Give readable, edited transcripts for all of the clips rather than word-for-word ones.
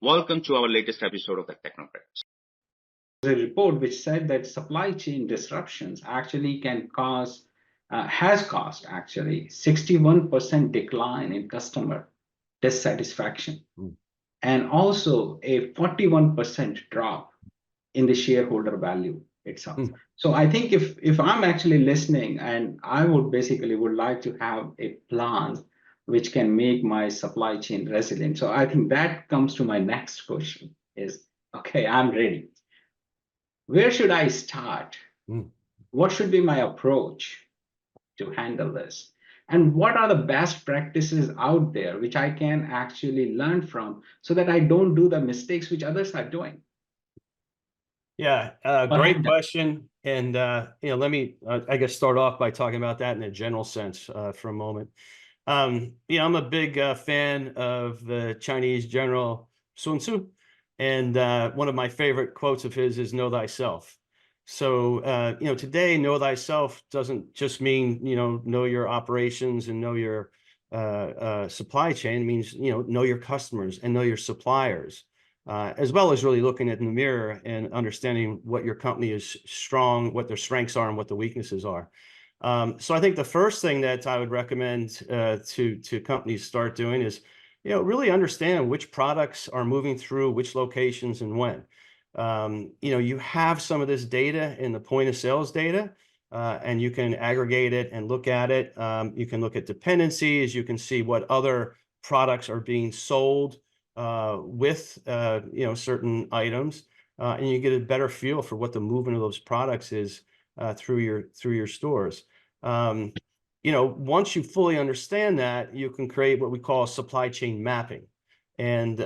Welcome to our latest episode of the Technocrats. A report which said that supply chain disruptions actually has caused actually 61% decline in customer dissatisfaction and also a 41% drop in the shareholder value itself. So I think if I'm actually listening, and I would like to have a plan which can make my supply chain resilient. So I think that comes to my next question is, okay, I'm ready. Where should I start? What should be my approach to handle this? And what are the best practices out there which I can actually learn from so that I don't do the mistakes which others are doing? Yeah, great question. And, let me, I guess, start off by talking about that in a general sense for a moment. I'm a big fan of the Chinese general Sun Tzu. And one of my favorite quotes of his is "Know thyself." So, today, know thyself doesn't just mean, know your operations and know your supply chain. It means, know your customers and know your suppliers, as well as really looking in the mirror and understanding what your company is strong, what their strengths are, and what the weaknesses are. So I think the first thing that I would recommend to companies start doing is, really understand which products are moving through which locations and when. You have some of this data in the point of sales data, and you can aggregate it and look at it. You can look at dependencies. You can see what other products are being sold with certain items, and you get a better feel for what the movement of those products is through your stores. Once you fully understand that, you can create what we call supply chain mapping. And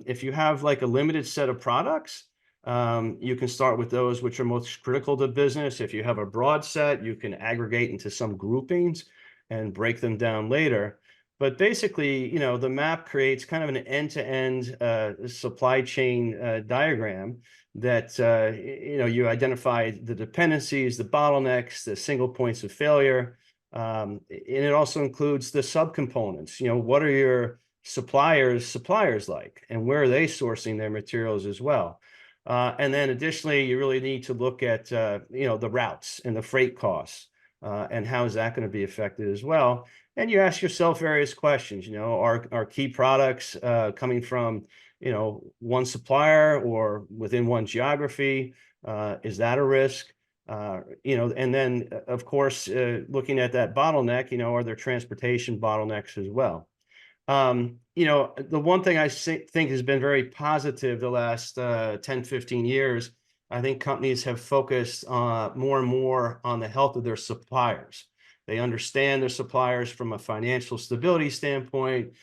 if you have like a limited set of products, you can start with those which are most critical to business. If you have a broad set, you can aggregate into some groupings and break them down later. But basically, the map creates kind of an end-to-end supply chain diagram that, you identify the dependencies, the bottlenecks, the single points of failure. And it also includes the subcomponents. What are your suppliers like, and where are they sourcing their materials as well? And then additionally, you really need to look at, the routes and the freight costs, and how is that going to be affected as well? And you ask yourself various questions. Are key products coming from, one supplier or within one geography? Is that a risk? And then, of course, looking at that bottleneck, are there transportation bottlenecks as well? The one thing I think has been very positive the last 10, 15 years, I think companies have focused more and more on the health of their suppliers. They understand their suppliers from a financial stability standpoint,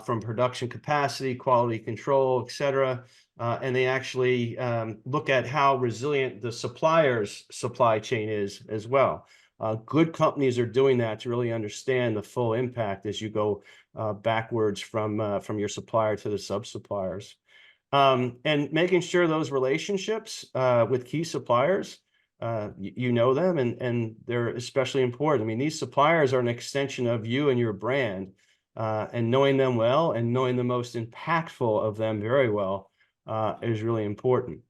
from production capacity, quality control, et cetera. And they actually look at how resilient the supplier's supply chain is as well. Good companies are doing that to really understand the full impact as you go backwards from your supplier to the sub-suppliers. And making sure those relationships with key suppliers, you know them, and they're especially important. I mean, these suppliers are an extension of you and your brand, and knowing them well and knowing the most impactful of them very well is really important.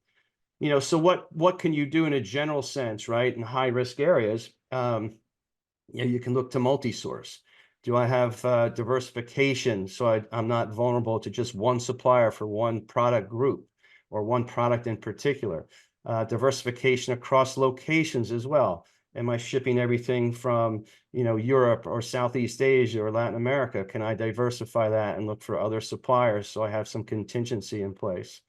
So what can you do in a general sense, right? In high risk areas, you can look to multi-source. Do I have diversification so I'm not vulnerable to just one supplier for one product group or one product in particular? Diversification across locations as well. Am I shipping everything from, Europe or Southeast Asia or Latin America? Can I diversify that and look for other suppliers so I have some contingency in place?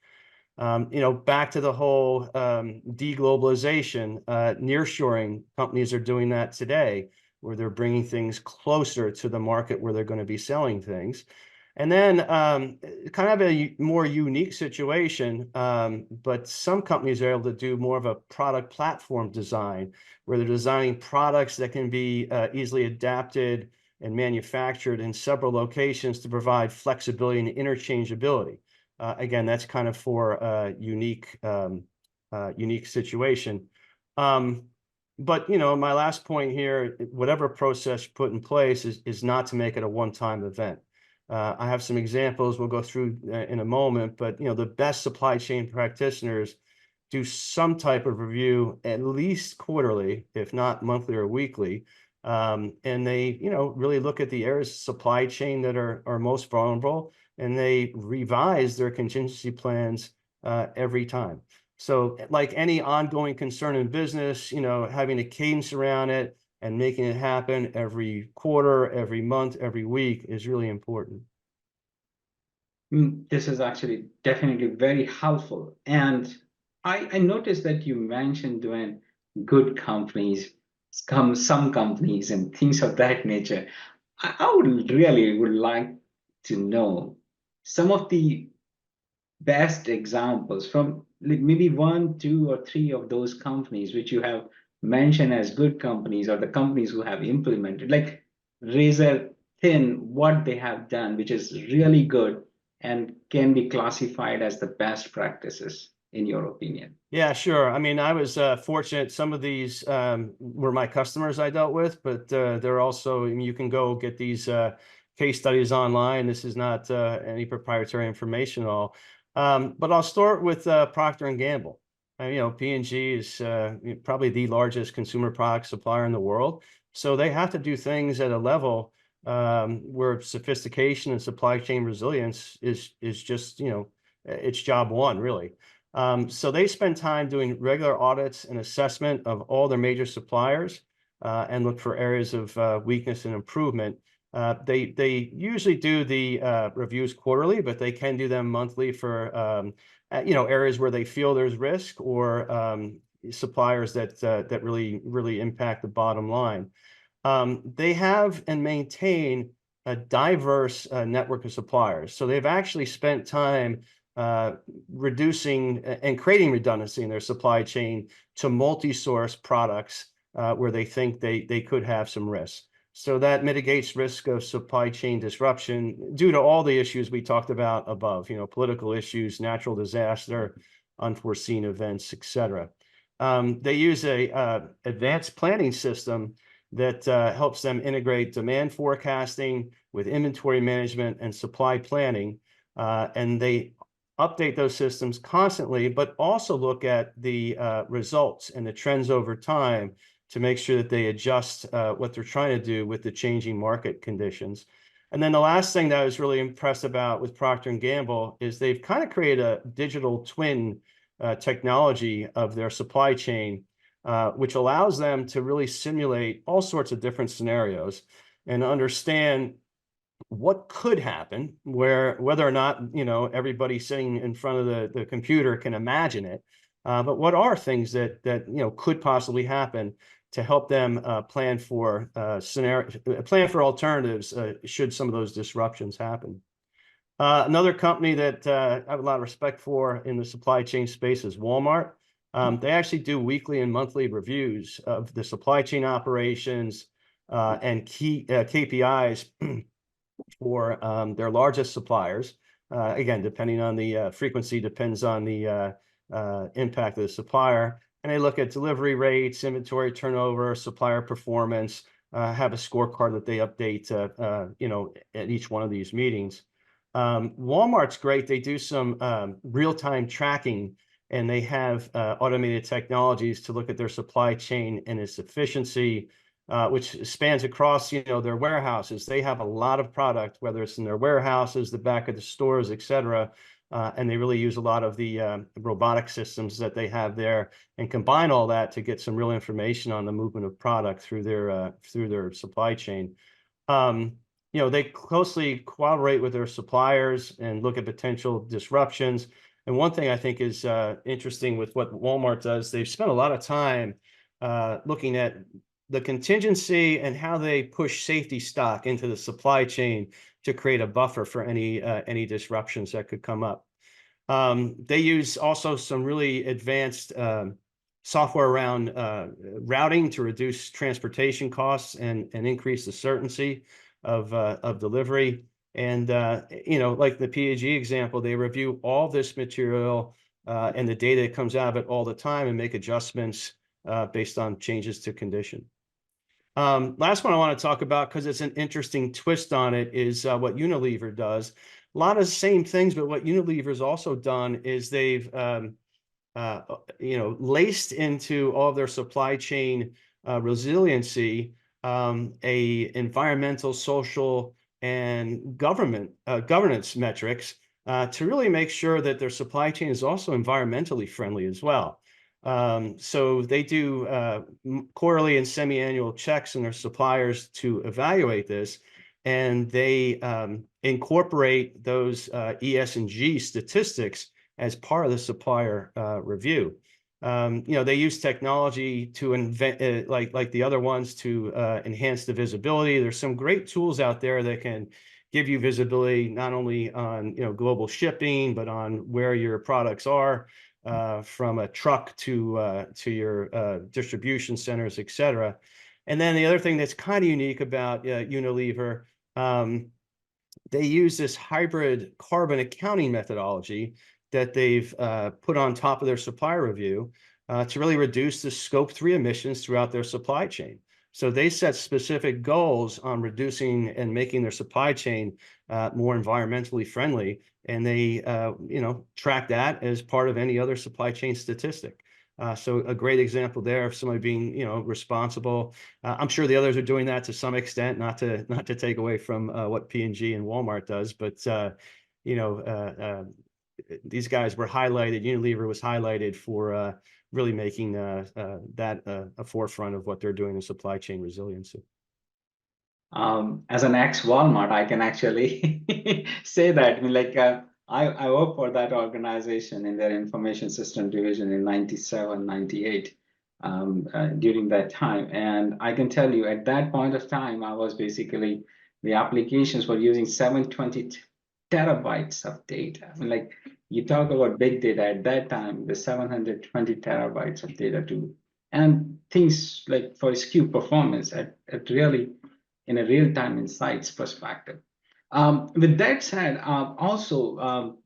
Back to the whole deglobalization, nearshoring, companies are doing that today, where they're bringing things closer to the market where they're going to be selling things. And then kind of a more unique situation, but some companies are able to do more of a product platform design, where they're designing products that can be easily adapted and manufactured in several locations to provide flexibility and interchangeability. Again, that's kind of for a unique situation. But, my last point here, whatever process you put in place is not to make it a one-time event. I have some examples we'll go through in a moment, but the best supply chain practitioners do some type of review at least quarterly, if not monthly or weekly. And they, really look at the areas of supply chain that are most vulnerable, and they revise their contingency plans every time. So like any ongoing concern in business, having a cadence around it and making it happen every quarter, every month, every week is really important. This is actually definitely very helpful. And I noticed that you mentioned, Duane, good companies, some companies and things of that nature. I would like to know some of the best examples from maybe one, two, or three of those companies which you have mentioned as good companies, or the companies who have implemented, like razor thin, what they have done, which is really good and can be classified as the best practices, in your opinion. Yeah, sure. I mean, I was fortunate. Some of these were my customers I dealt with, but they're also, you can go get these case studies online. This is not any proprietary information at all. But I'll start with Procter and Gamble. P&G is probably the largest consumer product supplier in the world. So they have to do things at a level where sophistication and supply chain resilience is just, it's job one, really. So they spend time doing regular audits and assessment of all their major suppliers and look for areas of weakness and improvement. They usually do the reviews quarterly, but they can do them monthly for areas where they feel there's risk, or suppliers that really impact the bottom line. They have and maintain a diverse network of suppliers. So they've actually spent time reducing and creating redundancy in their supply chain to multi-source products where they think they could have some risks. So that mitigates risk of supply chain disruption due to all the issues we talked about above, political issues, natural disaster, unforeseen events, etc. They use a advanced planning system that helps them integrate demand forecasting with inventory management and supply planning. And they update those systems constantly, but also look at the results and the trends over time to make sure that they adjust what they're trying to do with the changing market conditions. And then the last thing that I was really impressed about with Procter & Gamble is they've kind of created a digital twin technology of their supply chain, which allows them to really simulate all sorts of different scenarios and understand what could happen, whether or not everybody sitting in front of the computer can imagine it, but what are things that could possibly happen to help them plan for alternatives should some of those disruptions happen. Another company that I have a lot of respect for in the supply chain space is Walmart. They actually do weekly and monthly reviews of the supply chain operations and key KPIs for their largest suppliers. Again, depending on the frequency, depends on the impact of the supplier. And they look at delivery rates, inventory turnover, supplier performance, have a scorecard that they update, at each one of these meetings. Walmart's great. They do some real-time tracking, and they have automated technologies to look at their supply chain and its efficiency, which spans across, their warehouses. They have a lot of product, whether it's in their warehouses, the back of the stores, et cetera. And they really use a lot of the robotic systems that they have there and combine all that to get some real information on the movement of product through their supply chain. They closely cooperate with their suppliers and look at potential disruptions. And one thing I think is interesting with what Walmart does, they've spent a lot of time looking at the contingency and how they push safety stock into the supply chain to create a buffer for any disruptions that could come up. They use also some really advanced software around routing to reduce transportation costs and increase the certainty of delivery. And like the P&G example, they review all this material and the data that comes out of it all the time and make adjustments based on changes to condition. Last one I want to talk about, because it's an interesting twist on it, is what Unilever does. A lot of the same things, but what Unilever's also done is they've laced into all of their supply chain resiliency a environmental, social, and governance metrics to really make sure that their supply chain is also environmentally friendly as well. So they do quarterly and semi-annual checks on their suppliers to evaluate this, and they incorporate those ES&G statistics as part of the supplier review. They use technology to invent, like the other ones, to enhance the visibility. There's some great tools out there that can give you visibility not only on global shipping, but on where your products are, from a truck to your distribution centers, et cetera. And then the other thing that's kind of unique about Unilever, they use this hybrid carbon accounting methodology that they've put on top of their supplier review to really reduce the Scope 3 emissions throughout their supply chain. So they set specific goals on reducing and making their supply chain more environmentally friendly, and they track that as part of any other supply chain statistic. So a great example there of somebody being responsible. I'm sure the others are doing that to some extent, not to take away from what P&G and Walmart does, but these guys were highlighted. Unilever was highlighted for really making that a forefront of what they're doing in supply chain resiliency. As an ex-Walmart, I can actually say that. I mean, I worked for that organization in their information system division in 97, 98 during that time. And I can tell you at that point of time, I was basically, the applications were using 720 terabytes of data. I mean, you talk about big data at that time, the 720 terabytes of data too. And things like for SKU performance at really in a real-time insights perspective. With that said, also,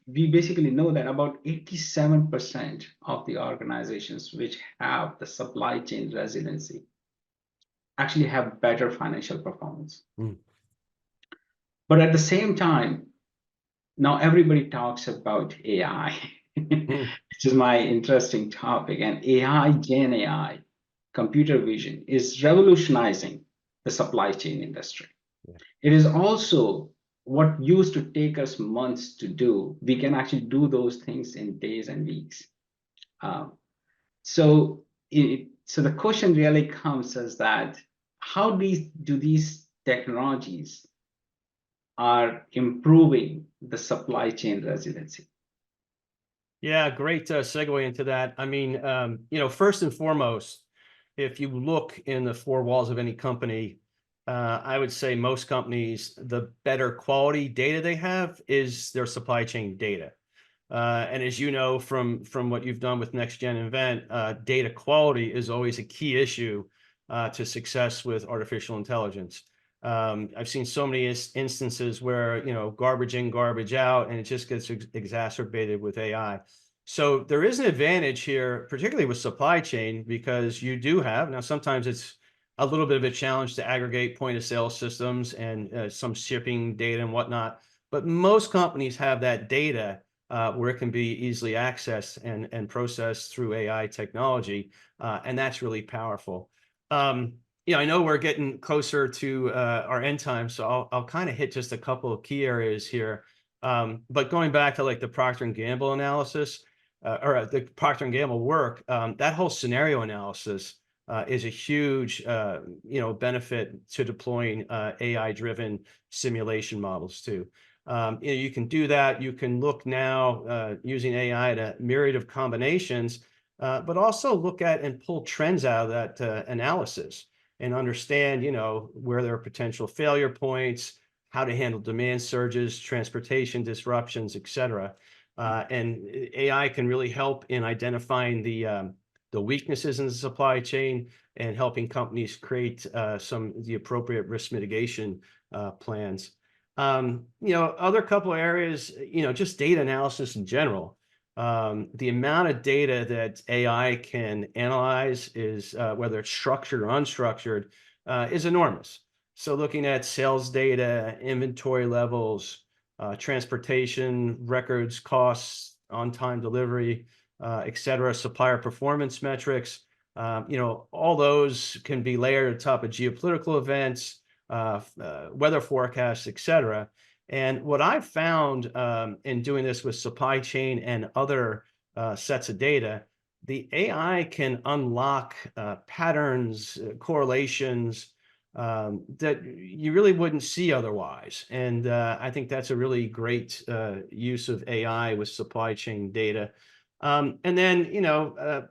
we basically know that about 87% of the organizations which have the supply chain resiliency actually have better financial performance. But at the same time, now everybody talks about AI, which is my interesting topic. And AI, Gen AI, computer vision is revolutionizing the supply chain industry. Yeah. It is also what used to take us months to do. We can actually do those things in days and weeks. So the question really comes as that, how do these technologies are improving the supply chain resiliency? Yeah, great segue into that. I mean, first and foremost, if you look in the four walls of any company, I would say most companies, the better quality data they have is their supply chain data. And as you know from what you've done with Next Gen Event, data quality is always a key issue to success with artificial intelligence. I've seen so many instances where, garbage in, garbage out, and it just gets exacerbated with AI. So there is an advantage here, particularly with supply chain, because you do have, now sometimes it's a little bit of a challenge to aggregate point of sale systems and some shipping data and whatnot, but most companies have that data where it can be easily accessed and processed through AI technology, and that's really powerful. I know we're getting closer to our end time, so I'll kind of hit just a couple of key areas here. But going back to like the Procter & Gamble analysis, or the Procter & Gamble work, that whole scenario analysis is a huge benefit to deploying AI-driven simulation models too. You can do that. You can look now using AI at a myriad of combinations, but also look at and pull trends out of that analysis and understand, where there are potential failure points, how to handle demand surges, transportation disruptions, et cetera. And AI can really help in identifying the weaknesses in the supply chain and helping companies create the appropriate risk mitigation plans. Other couple of areas, just data analysis in general. the amount of data that AI can analyze is, whether it's structured or unstructured, is enormous. So looking at sales data, inventory levels, transportation records, costs, on-time delivery, et cetera, supplier performance metrics, all those can be layered on top of geopolitical events, weather forecasts, et cetera. And what I've found in doing this with supply chain and other sets of data, the AI can unlock patterns, correlations that you really wouldn't see otherwise. And I think that's a really great use of AI with supply chain data. And then,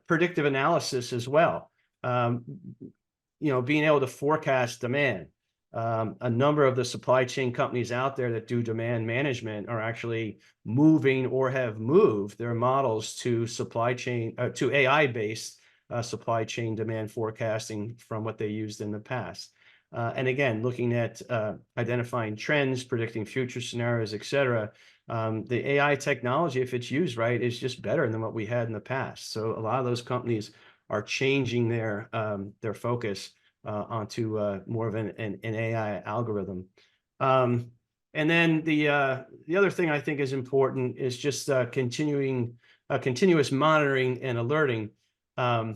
predictive analysis as well. Being able to forecast demand. A number of the supply chain companies out there that do demand management are actually moving or have moved their models to to AI-based supply chain demand forecasting from what they used in the past. And again, looking at identifying trends, predicting future scenarios, et cetera. The AI technology, if it's used right, is just better than what we had in the past. So a lot of those companies are changing their focus onto more of an AI algorithm. And then the other thing I think is important is just continuous monitoring and alerting. By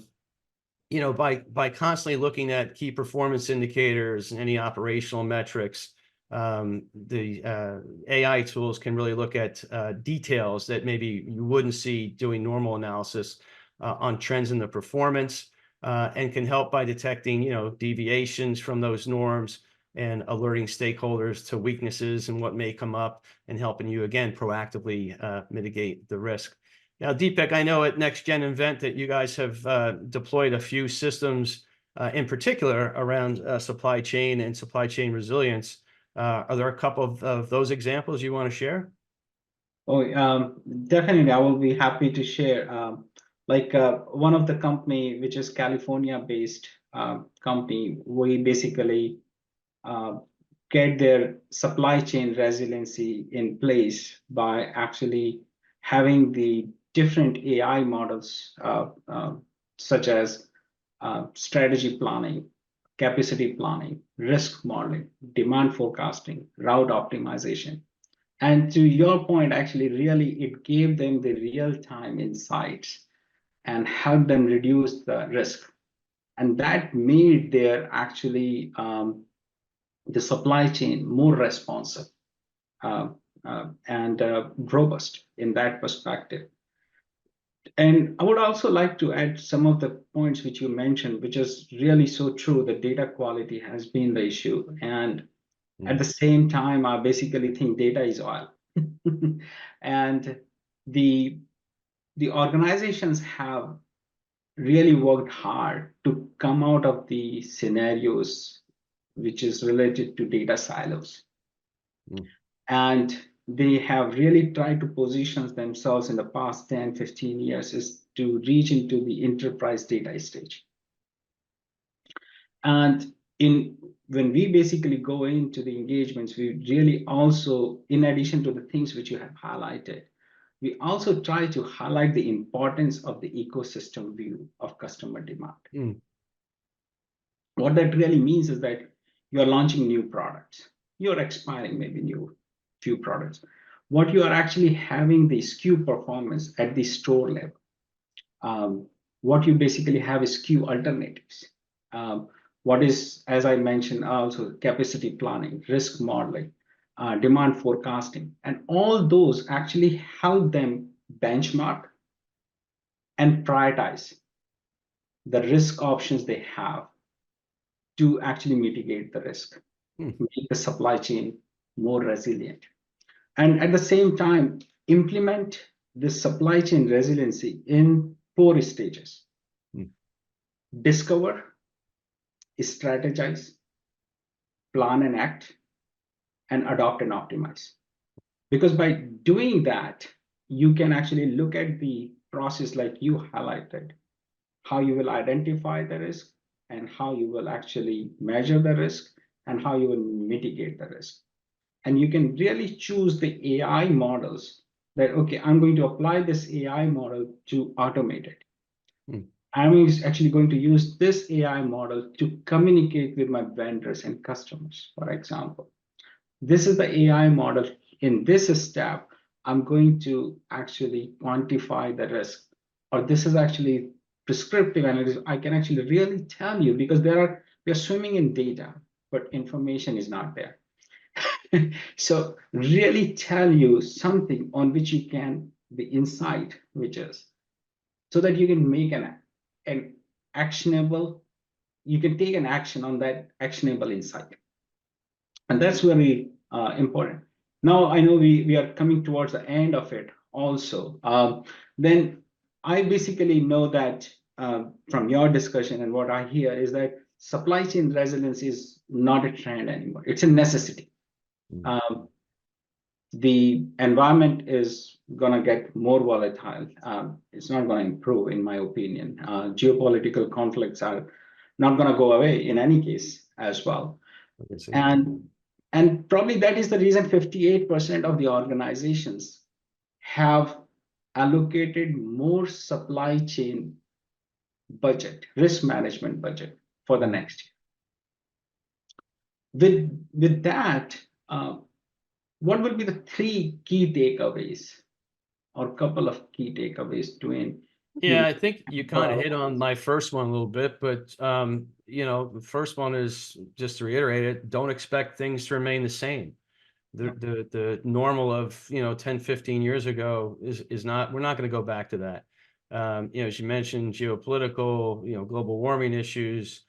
constantly looking at key performance indicators and any operational metrics, the AI tools can really look at details that maybe you wouldn't see doing normal analysis on trends in the performance, and can help by detecting, deviations from those norms and alerting stakeholders to weaknesses and what may come up and helping you, again, proactively mitigate the risk. Now, Deepak, I know at Next Gen Event that you guys have deployed a few systems in particular around supply chain and supply chain resilience. Are there a couple of those examples you want to share? Oh, definitely. I will be happy to share. One of the company, which is California-based company, we basically get their supply chain resiliency in place by actually having the different AI models, such as strategy planning, capacity planning, risk modeling, demand forecasting, route optimization. And to your point, actually, really, it gave them the real-time insights and helped them reduce the risk. And that made their actually the supply chain more responsive and robust in that perspective. And I would also like to add some of the points which you mentioned, which is really so true. The data quality has been the issue. And at the same time, I basically think data is oil. And the organizations have really worked hard to come out of the scenarios which is related to data silos. And they have really tried to position themselves in the past 10, 15 years is to reach into the enterprise data stage. And when we basically go into the engagements, we really also, in addition to the things which you have highlighted, we also try to highlight the importance of the ecosystem view of customer demand. What that really means is that you're launching new products. You're expiring maybe few products. What you are actually having the SKU performance at the store level. What you basically have is SKU alternatives. What is, as I mentioned, also capacity planning, risk modeling, demand forecasting, and all those actually help them benchmark and prioritize the risk options they have to actually mitigate the risk, make the supply chain more resilient. And at the same time, implement the supply chain resiliency in 4 stages. Discover, strategize, plan and act, and adopt and optimize. Because by doing that, you can actually look at the process like you highlighted, how you will identify the risk and how you will actually measure the risk and how you will mitigate the risk. And you can really choose the AI models that, okay, I'm going to apply this AI model to automate it. Hmm. I'm actually going to use this AI model to communicate with my vendors and customers, for example. This is the AI model. In this step, I'm going to actually quantify the risk, or this is actually prescriptive analytics. I can actually really tell you, because we are swimming in data, but information is not there. So really tell you something on which you can, the insight, which is, so that you can make an actionable, you can take an action on that actionable insight. And that's very important. Now, I know we are coming towards the end of it also. Then I basically know that from your discussion and what I hear is that supply chain resilience is not a trend anymore. It's a necessity. The environment is going to get more volatile. It's not going to improve, in my opinion. Geopolitical conflicts are not going to go away in any case as well. And probably that is the reason 58% of the organizations have allocated more supply chain budget, risk management budget for the next year. With that, what would be the 3 key takeaways or couple of key takeaways, Duane? Yeah, I think you kind of hit on my first one a little bit, but you know, the first one is, just to reiterate it, don't expect things to remain the same. The normal of, you know, 10, 15 years ago is not, we're not going to go back to that. You know, as you mentioned, geopolitical, you know, global warming issues,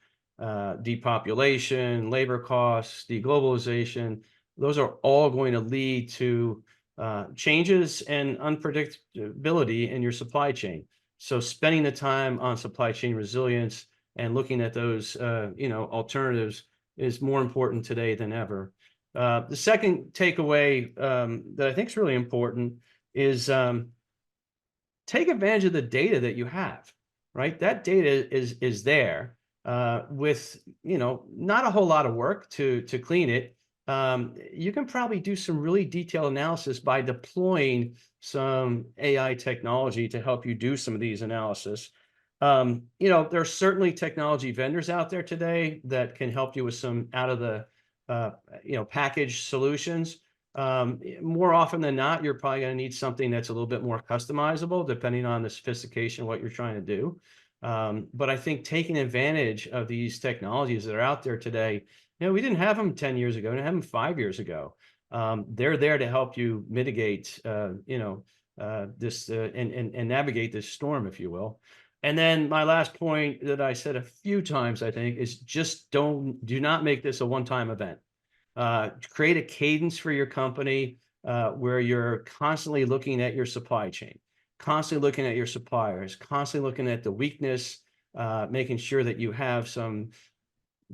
depopulation, labor costs, deglobalization, those are all going to lead to changes and unpredictability in your supply chain. So spending the time on supply chain resilience and looking at those, you know, alternatives is more important today than ever. The second takeaway that I think is really important is take advantage of the data that you have, right? That data is there with, you know, not a whole lot of work to clean it. You can probably do some really detailed analysis by deploying some AI technology to help you do some of these analysis. You know, there are certainly technology vendors out there today that can help you with some out of the you know, package solutions. More often than not, you're probably going to need something that's a little bit more customizable, depending on the sophistication of what you're trying to do. But I think taking advantage of these technologies that are out there today, you know, we didn't have them 10 years ago, we didn't have them 5 years ago. They're there to help you mitigate, you know, this and navigate this storm, if you will. And then my last point that I said a few times, I think, is just do not make this a one-time event. Create a cadence for your company where you're constantly looking at your supply chain, constantly looking at your suppliers, constantly looking at the weakness, making sure that you have some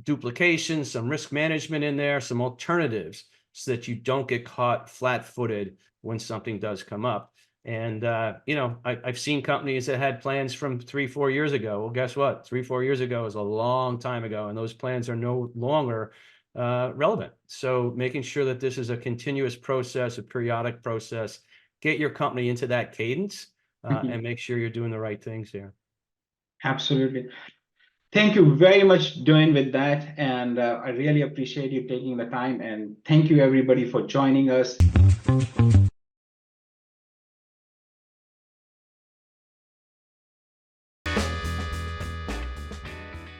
duplication, some risk management in there, some alternatives, so that you don't get caught flat-footed when something does come up. And, you know, I've seen companies that had plans from 3-4 years ago. Well, guess what? 3-4 years ago is a long time ago, and those plans are no longer relevant. So making sure that this is a continuous process, a periodic process, get your company into that cadence and make sure you're doing the right things here. Absolutely. Thank you very much, Duane, with that. And I really appreciate you taking the time. And thank you, everybody, for joining us.